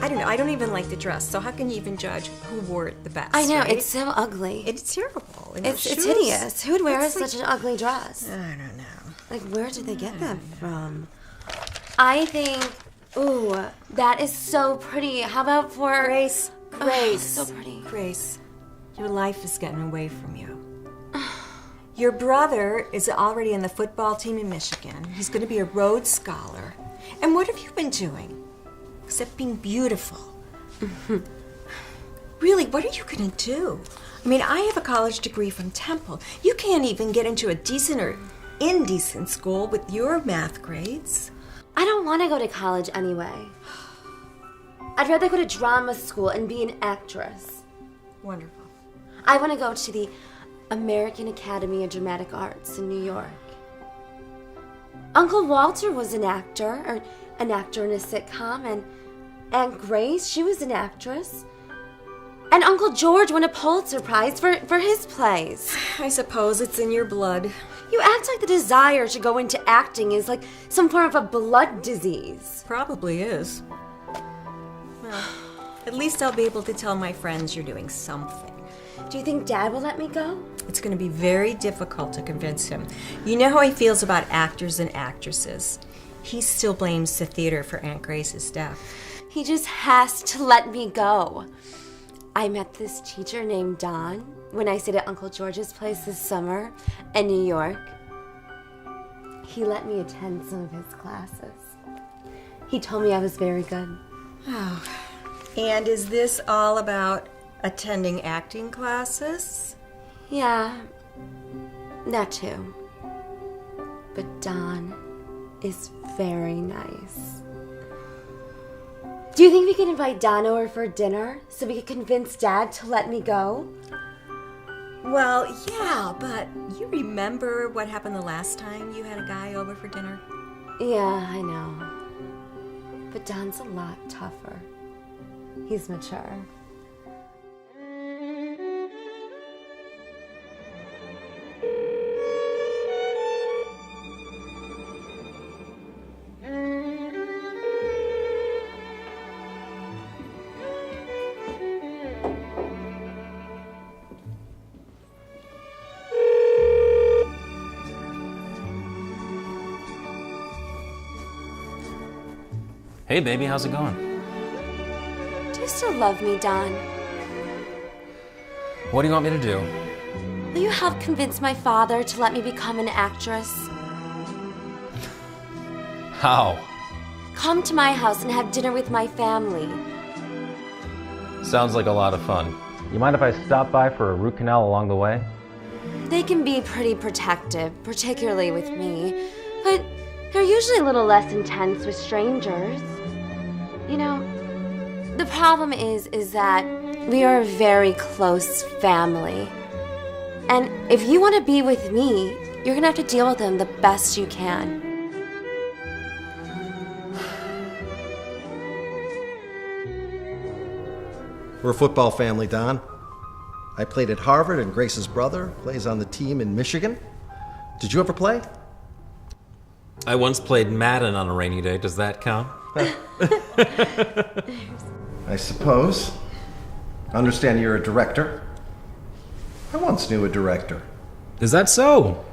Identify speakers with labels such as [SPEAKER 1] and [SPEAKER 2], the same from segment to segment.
[SPEAKER 1] I don't know. I don't even like the dress, so how can you even judge who wore it the best?
[SPEAKER 2] I know,
[SPEAKER 1] right?
[SPEAKER 2] It's so ugly.
[SPEAKER 1] It's terrible.
[SPEAKER 2] It's hideous. Who would wear such an ugly dress?
[SPEAKER 1] I don't know.
[SPEAKER 2] Like, where did they get that from? I think, ooh, that is so pretty. How about for...
[SPEAKER 1] Grace.
[SPEAKER 2] So pretty.
[SPEAKER 1] Grace, your life is getting away from you. Your brother is already in the football team in Michigan. He's going to be a Rhodes Scholar. And what have you been doing? Except being beautiful. Really, what are you going to do? I mean, I have a college degree from Temple. You can't even get into a decent or indecent school with your math grades.
[SPEAKER 2] I don't want to go to college anyway. I'd rather go to drama school and be an actress.
[SPEAKER 1] Wonderful.
[SPEAKER 2] I want to go to the American Academy of Dramatic Arts in New York. Uncle Walter was an actor in a sitcom, and Aunt Grace, she was an actress. And Uncle George won a Pulitzer Prize for his plays.
[SPEAKER 1] I suppose it's in your blood.
[SPEAKER 2] You act like the desire to go into acting is like some form of a blood disease.
[SPEAKER 1] Probably is. Well, at least I'll be able to tell my friends you're doing something.
[SPEAKER 2] Do you think Dad will let me go?
[SPEAKER 1] It's going to be very difficult to convince him. You know how he feels about actors and actresses. He still blames the theater for Aunt Grace's death.
[SPEAKER 2] He just has to let me go. I met this teacher named Don when I stayed at Uncle George's place this summer in New York. He let me attend some of his classes. He told me I was very good.
[SPEAKER 1] Oh. And is this all about attending acting classes?
[SPEAKER 2] Yeah, that too. But Don is very nice. Do you think we could invite Don over for dinner so we could convince Dad to let me go?
[SPEAKER 1] Well, yeah, but you remember what happened the last time you had a guy over for dinner?
[SPEAKER 2] Yeah, I know. But Don's a lot tougher. He's mature.
[SPEAKER 3] Hey, baby, how's it going?
[SPEAKER 2] Do you still love me, Don?
[SPEAKER 3] What do you want me to do?
[SPEAKER 2] Will you help convince my father to let me become an actress?
[SPEAKER 3] How?
[SPEAKER 2] Come to my house and have dinner with my family.
[SPEAKER 3] Sounds like a lot of fun. You mind if I stop by for a root canal along the way?
[SPEAKER 2] They can be pretty protective, particularly with me, but they're usually a little less intense with strangers. You know, the problem is that we are a very close family. And if you want to be with me, you're going to have to deal with them the best you can.
[SPEAKER 4] We're a football family, Don. I played at Harvard, and Grace's brother plays on the team in Michigan. Did you ever play?
[SPEAKER 5] I once played Madden on a rainy day. Does that count?
[SPEAKER 4] I suppose. I understand you're a director. I once knew a director.
[SPEAKER 5] Is that so?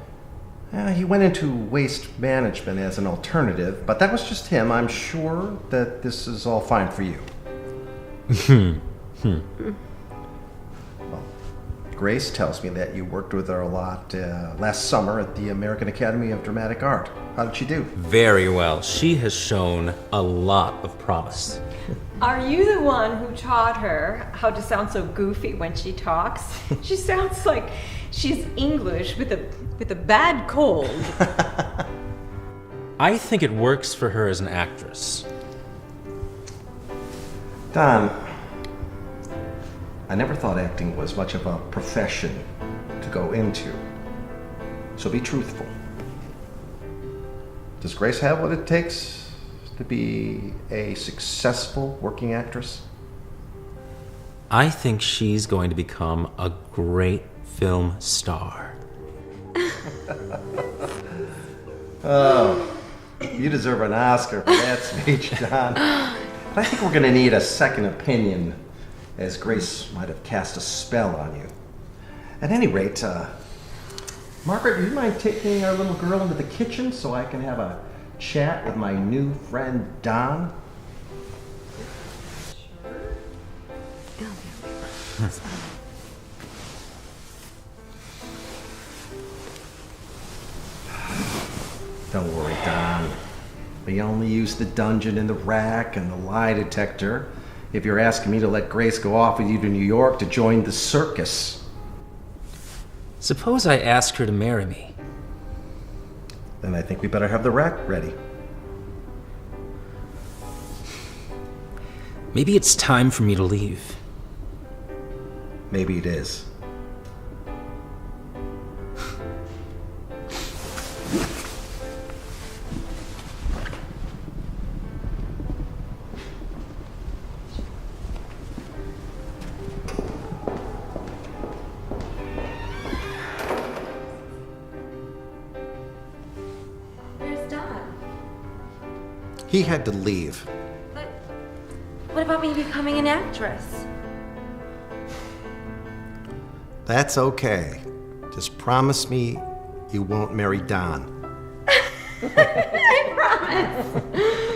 [SPEAKER 4] He went into waste management as an alternative, but that was just him. I'm sure that this is all fine for you. Well, Grace tells me that you worked with her a lot last summer at the American Academy of Dramatic Art. How did she do?
[SPEAKER 5] Very well. She has shown a lot of promise.
[SPEAKER 1] Are you the one who taught her how to sound so goofy when she talks? She sounds like she's English with a bad cold.
[SPEAKER 5] I think it works for her as an actress.
[SPEAKER 4] Don, I never thought acting was much of a profession to go into. So be truthful. Does Grace have what it takes to be a successful working actress?
[SPEAKER 5] I think she's going to become a great film star.
[SPEAKER 4] Oh, you deserve an Oscar for that speech, Don. But I think we're going to need a second opinion, as Grace might have cast a spell on you. At any rate, Margaret, do you mind taking our little girl into the kitchen so I can have a chat with my new friend, Don? Don't worry, Don. We only use the dungeon and the rack and the lie detector if you're asking me to let Grace go off with you to New York to join the circus.
[SPEAKER 5] Suppose I ask her to marry me.
[SPEAKER 4] Then I think we better have the rack ready.
[SPEAKER 5] Maybe it's time for me to leave.
[SPEAKER 4] Maybe it is.
[SPEAKER 2] Where's Don?
[SPEAKER 4] He had to leave.
[SPEAKER 2] But what about me becoming an actress?
[SPEAKER 4] That's okay. Just promise me you won't marry Don.
[SPEAKER 2] I promise.